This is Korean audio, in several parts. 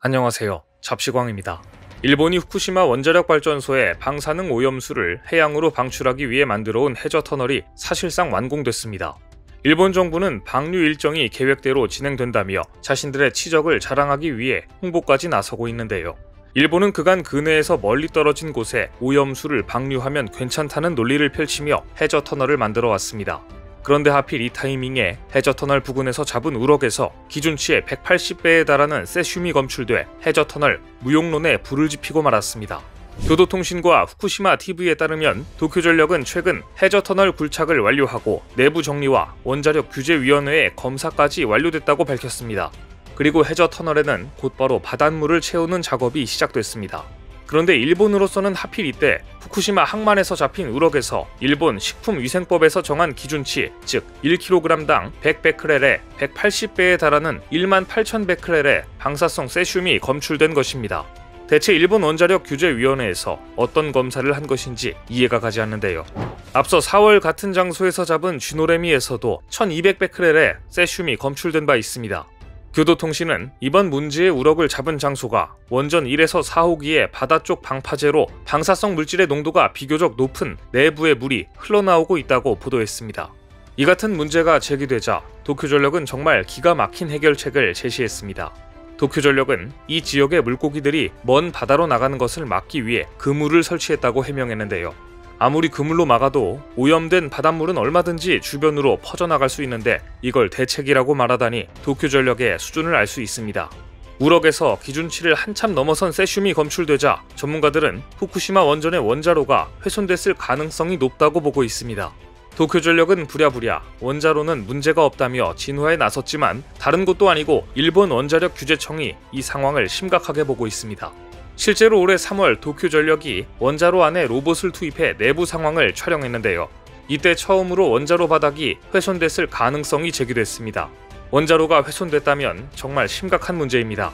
안녕하세요. 잡시광입니다. 일본이 후쿠시마 원자력 발전소의 방사능 오염수를 해양으로 방출하기 위해 만들어온 해저 터널이 사실상 완공됐습니다. 일본 정부는 방류 일정이 계획대로 진행된다며 자신들의 치적을 자랑하기 위해 홍보까지 나서고 있는데요. 일본은 그간 근해에서 멀리 떨어진 곳에 오염수를 방류하면 괜찮다는 논리를 펼치며 해저 터널을 만들어 왔습니다. 그런데 하필 이 타이밍에 해저터널 부근에서 잡은 우럭에서 기준치의 180배에 달하는 세슘이 검출돼 해저터널 무용론에 불을 지피고 말았습니다. 교도통신과 후쿠시마 TV에 따르면 도쿄전력은 최근 해저터널 굴착을 완료하고 내부 정리와 원자력 규제위원회의 검사까지 완료됐다고 밝혔습니다. 그리고 해저터널에는 곧바로 바닷물을 채우는 작업이 시작됐습니다. 그런데 일본으로서는 하필 이때 후쿠시마 항만에서 잡힌 우럭에서 일본 식품위생법에서 정한 기준치, 즉 1kg당 100베크렐에 180배에 달하는 18,000베크렐의 방사성 세슘이 검출된 것입니다. 대체 일본 원자력 규제위원회에서 어떤 검사를 한 것인지 이해가 가지 않는데요. 앞서 4월 같은 장소에서 잡은 쥐노래미에서도 1200베크렐의 세슘이 검출된 바 있습니다. 교도통신은 이번 문제의 우럭을 잡은 장소가 원전 1에서 4호기의 바다 쪽 방파제로 방사성 물질의 농도가 비교적 높은 내부의 물이 흘러나오고 있다고 보도했습니다. 이 같은 문제가 제기되자 도쿄전력은 정말 기가 막힌 해결책을 제시했습니다. 도쿄전력은 이 지역의 물고기들이 먼 바다로 나가는 것을 막기 위해 그물을 설치했다고 해명했는데요. 아무리 그물로 막아도 오염된 바닷물은 얼마든지 주변으로 퍼져나갈 수 있는데 이걸 대책이라고 말하다니 도쿄전력의 수준을 알 수 있습니다. 우럭에서 기준치를 한참 넘어선 세슘이 검출되자 전문가들은 후쿠시마 원전의 원자로가 훼손됐을 가능성이 높다고 보고 있습니다. 도쿄전력은 부랴부랴 원자로는 문제가 없다며 진화에 나섰지만 다른 곳도 아니고 일본 원자력 규제청이 이 상황을 심각하게 보고 있습니다. 실제로 올해 3월 도쿄전력이 원자로 안에 로봇을 투입해 내부 상황을 촬영했는데요. 이때 처음으로 원자로 바닥이 훼손됐을 가능성이 제기됐습니다. 원자로가 훼손됐다면 정말 심각한 문제입니다.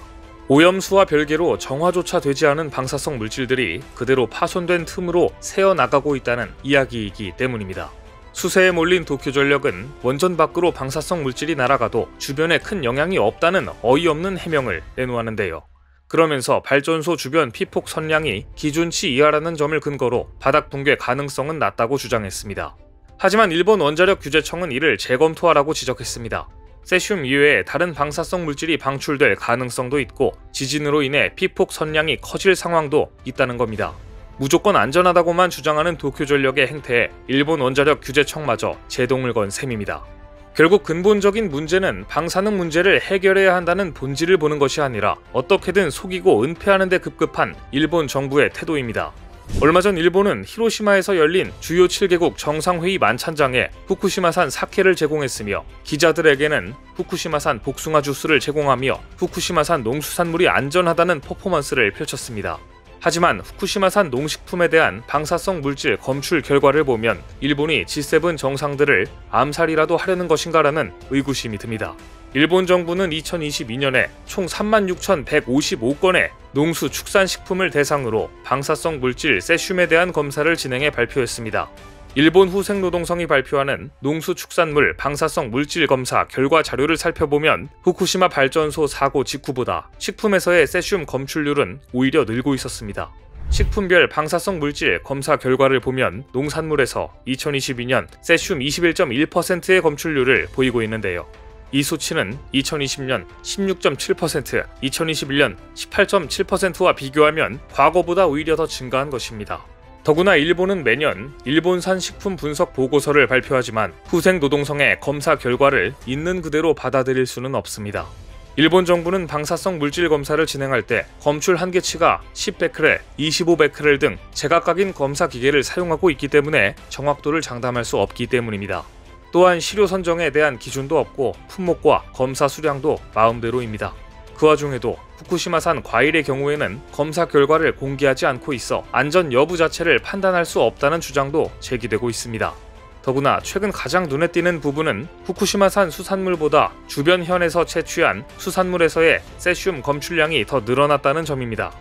오염수와 별개로 정화조차 되지 않은 방사성 물질들이 그대로 파손된 틈으로 새어나가고 있다는 이야기이기 때문입니다. 수세에 몰린 도쿄전력은 원전 밖으로 방사성 물질이 날아가도 주변에 큰 영향이 없다는 어이없는 해명을 내놓았는데요. 그러면서 발전소 주변 피폭 선량이 기준치 이하라는 점을 근거로 바닥 붕괴 가능성은 낮다고 주장했습니다. 하지만 일본 원자력 규제청은 이를 재검토하라고 지적했습니다. 세슘 이외에 다른 방사성 물질이 방출될 가능성도 있고 지진으로 인해 피폭 선량이 커질 상황도 있다는 겁니다. 무조건 안전하다고만 주장하는 도쿄전력의 행태에 일본 원자력 규제청마저 제동을 건 셈입니다. 결국 근본적인 문제는 방사능 문제를 해결해야 한다는 본질을 보는 것이 아니라 어떻게든 속이고 은폐하는 데 급급한 일본 정부의 태도입니다. 얼마 전 일본은 히로시마에서 열린 주요 7개국 정상회의 만찬장에 후쿠시마산 사케를 제공했으며 기자들에게는 후쿠시마산 복숭아 주스를 제공하며 후쿠시마산 농수산물이 안전하다는 퍼포먼스를 펼쳤습니다. 하지만 후쿠시마산 농식품에 대한 방사성 물질 검출 결과를 보면 일본이 G7 정상들을 암살이라도 하려는 것인가라는 의구심이 듭니다. 일본 정부는 2022년에 총 36,155건의 농수축산식품을 대상으로 방사성 물질 세슘에 대한 검사를 진행해 발표했습니다. 일본 후생노동성이 발표하는 농수축산물 방사성 물질 검사 결과 자료를 살펴보면 후쿠시마 발전소 사고 직후보다 식품에서의 세슘 검출률은 오히려 늘고 있었습니다. 식품별 방사성 물질 검사 결과를 보면 농산물에서 2022년 세슘 21.1%의 검출률을 보이고 있는데요. 이 수치는 2020년 16.7%, 2021년 18.7%와 비교하면 과거보다 오히려 더 증가한 것입니다. 더구나 일본은 매년 일본산 식품 분석 보고서를 발표하지만 후생노동성의 검사 결과를 있는 그대로 받아들일 수는 없습니다. 일본 정부는 방사성 물질 검사를 진행할 때 검출 한계치가 10베크렐, 25베크렐 등 제각각인 검사 기계를 사용하고 있기 때문에 정확도를 장담할 수 없기 때문입니다. 또한 시료 선정에 대한 기준도 없고 품목과 검사 수량도 마음대로입니다. 그 와중에도 후쿠시마산 과일의 경우에는 검사 결과를 공개하지 않고 있어 안전 여부 자체를 판단할 수 없다는 주장도 제기되고 있습니다. 더구나 최근 가장 눈에 띄는 부분은 후쿠시마산 수산물보다 주변 현에서 채취한 수산물에서의 세슘 검출량이 더 늘어났다는 점입니다.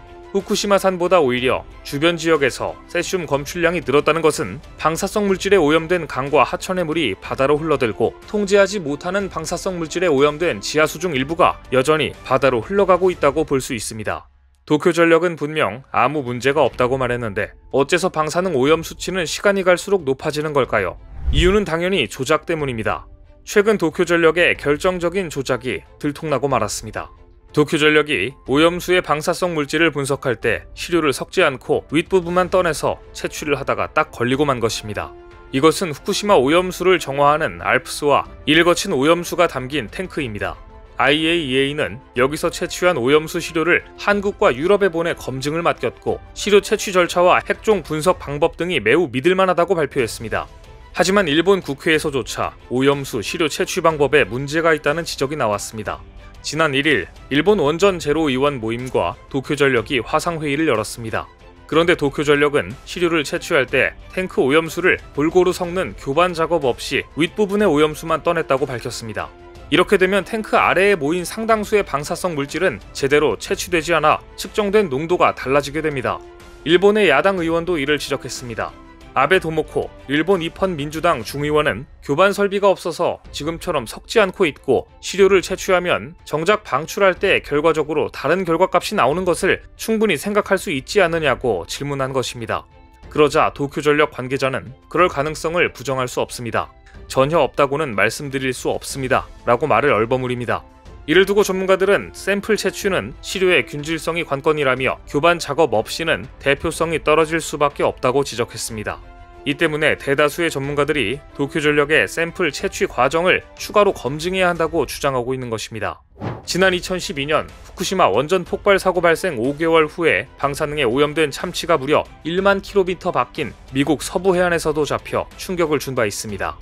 후쿠시마산보다 오히려 주변 지역에서 세슘 검출량이 늘었다는 것은 방사성 물질에 오염된 강과 하천의 물이 바다로 흘러들고 통제하지 못하는 방사성 물질에 오염된 지하수 중 일부가 여전히 바다로 흘러가고 있다고 볼 수 있습니다. 도쿄전력은 분명 아무 문제가 없다고 말했는데 어째서 방사능 오염 수치는 시간이 갈수록 높아지는 걸까요? 이유는 당연히 조작 때문입니다. 최근 도쿄전력의 결정적인 조작이 들통나고 말았습니다. 도쿄전력이 오염수의 방사성 물질을 분석할 때 시료를 섞지 않고 윗부분만 떠내서 채취를 하다가 딱 걸리고 만 것입니다. 이것은 후쿠시마 오염수를 정화하는 알프스와 이를 거친 오염수가 담긴 탱크입니다. IAEA는 여기서 채취한 오염수 시료를 한국과 유럽에 보내 검증을 맡겼고 시료 채취 절차와 핵종 분석 방법 등이 매우 믿을만하다고 발표했습니다. 하지만 일본 국회에서조차 오염수 시료 채취 방법에 문제가 있다는 지적이 나왔습니다. 지난 1일 일본 원전 제로 의원 모임과 도쿄전력이 화상회의를 열었습니다. 그런데 도쿄전력은 시료를 채취할 때 탱크 오염수를 골고루 섞는 교반 작업 없이 윗부분의 오염수만 떠냈다고 밝혔습니다. 이렇게 되면 탱크 아래에 모인 상당수의 방사성 물질은 제대로 채취되지 않아 측정된 농도가 달라지게 됩니다. 일본의 야당 의원도 이를 지적했습니다. 아베 도모코 일본 입헌 민주당 중의원은 교반 설비가 없어서 지금처럼 섞지 않고 있고 시료를 채취하면 정작 방출할 때 결과적으로 다른 결과값이 나오는 것을 충분히 생각할 수 있지 않느냐고 질문한 것입니다. 그러자 도쿄전력 관계자는 그럴 가능성을 부정할 수 없습니다. 전혀 없다고는 말씀드릴 수 없습니다. 라고 말을 얼버무립니다. 이를 두고 전문가들은 샘플 채취는 시료의 균질성이 관건이라며 교반 작업 없이는 대표성이 떨어질 수밖에 없다고 지적했습니다. 이 때문에 대다수의 전문가들이 도쿄전력의 샘플 채취 과정을 추가로 검증해야 한다고 주장하고 있는 것입니다. 지난 2012년 후쿠시마 원전 폭발 사고 발생 5개월 후에 방사능에 오염된 참치가 무려 1만 킬로미터 밖인 미국 서부 해안에서도 잡혀 충격을 준 바 있습니다.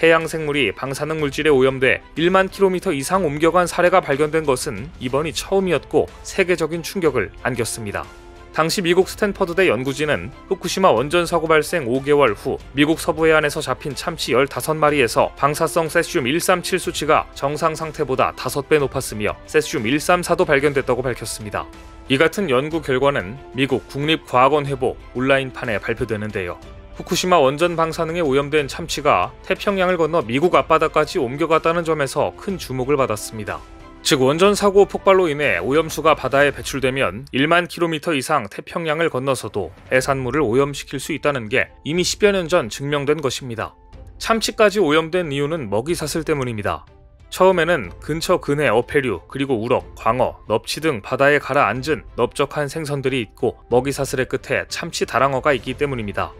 해양 생물이 방사능 물질에 오염돼 1만 킬로미터 이상 옮겨간 사례가 발견된 것은 이번이 처음이었고 세계적인 충격을 안겼습니다. 당시 미국 스탠퍼드대 연구진은 후쿠시마 원전 사고 발생 5개월 후 미국 서부 해안에서 잡힌 참치 15마리에서 방사성 세슘 137 수치가 정상 상태보다 5배 높았으며 세슘 134도 발견됐다고 밝혔습니다. 이 같은 연구 결과는 미국 국립과학원회보 온라인판에 발표되는데요. 후쿠시마 원전 방사능에 오염된 참치가 태평양을 건너 미국 앞바다까지 옮겨갔다는 점에서 큰 주목을 받았습니다. 즉 원전 사고 폭발로 인해 오염수가 바다에 배출되면 1만 킬로미터 이상 태평양을 건너서도 해산물을 오염시킬 수 있다는 게 이미 10여 년 전 증명된 것입니다. 참치까지 오염된 이유는 먹이사슬 때문입니다. 처음에는 근처 근해 어패류 그리고 우럭, 광어, 넙치 등 바다에 가라앉은 넓적한 생선들이 있고 먹이사슬의 끝에 참치 다랑어가 있기 때문입니다.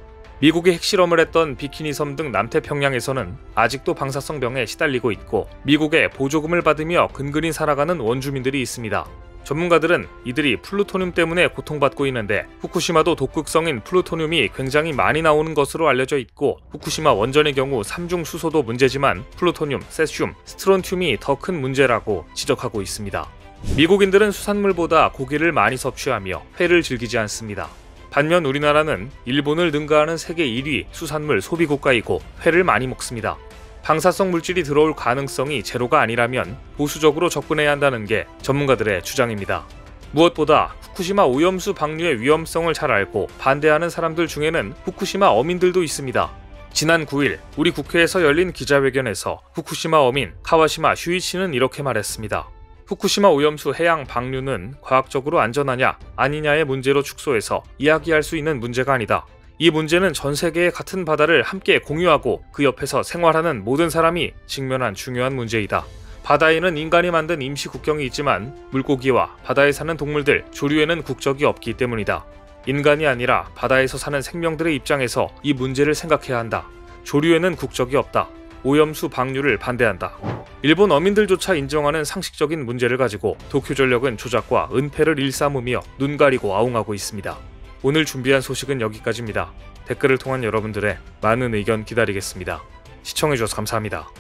미국이 핵실험을 했던 비키니 섬 등 남태평양에서는 아직도 방사성병에 시달리고 있고 미국의 보조금을 받으며 근근히 살아가는 원주민들이 있습니다. 전문가들은 이들이 플루토늄 때문에 고통받고 있는데 후쿠시마도 독극성인 플루토늄이 굉장히 많이 나오는 것으로 알려져 있고 후쿠시마 원전의 경우 삼중 수소도 문제지만 플루토늄, 세슘, 스트론튬이 더 큰 문제라고 지적하고 있습니다. 미국인들은 수산물보다 고기를 많이 섭취하며 회를 즐기지 않습니다. 반면 우리나라는 일본을 능가하는 세계 1위 수산물 소비 국가이고 회를 많이 먹습니다. 방사성 물질이 들어올 가능성이 제로가 아니라면 보수적으로 접근해야 한다는 게 전문가들의 주장입니다. 무엇보다 후쿠시마 오염수 방류의 위험성을 잘 알고 반대하는 사람들 중에는 후쿠시마 어민들도 있습니다. 지난 9일 우리 국회에서 열린 기자회견에서 후쿠시마 어민 카와시마 슈이치는 이렇게 말했습니다. 후쿠시마 오염수 해양 방류는 과학적으로 안전하냐 아니냐의 문제로 축소해서 이야기할 수 있는 문제가 아니다. 이 문제는 전 세계의 같은 바다를 함께 공유하고 그 옆에서 생활하는 모든 사람이 직면한 중요한 문제이다. 바다에는 인간이 만든 임시 국경이 있지만 물고기와 바다에 사는 동물들, 조류에는 국적이 없기 때문이다. 인간이 아니라 바다에서 사는 생명들의 입장에서 이 문제를 생각해야 한다. 조류에는 국적이 없다. 오염수 방류를 반대한다. 일본 어민들조차 인정하는 상식적인 문제를 가지고 도쿄전력은 조작과 은폐를 일삼으며 눈 가리고 아웅하고 있습니다. 오늘 준비한 소식은 여기까지입니다. 댓글을 통한 여러분들의 많은 의견 기다리겠습니다. 시청해주셔서 감사합니다.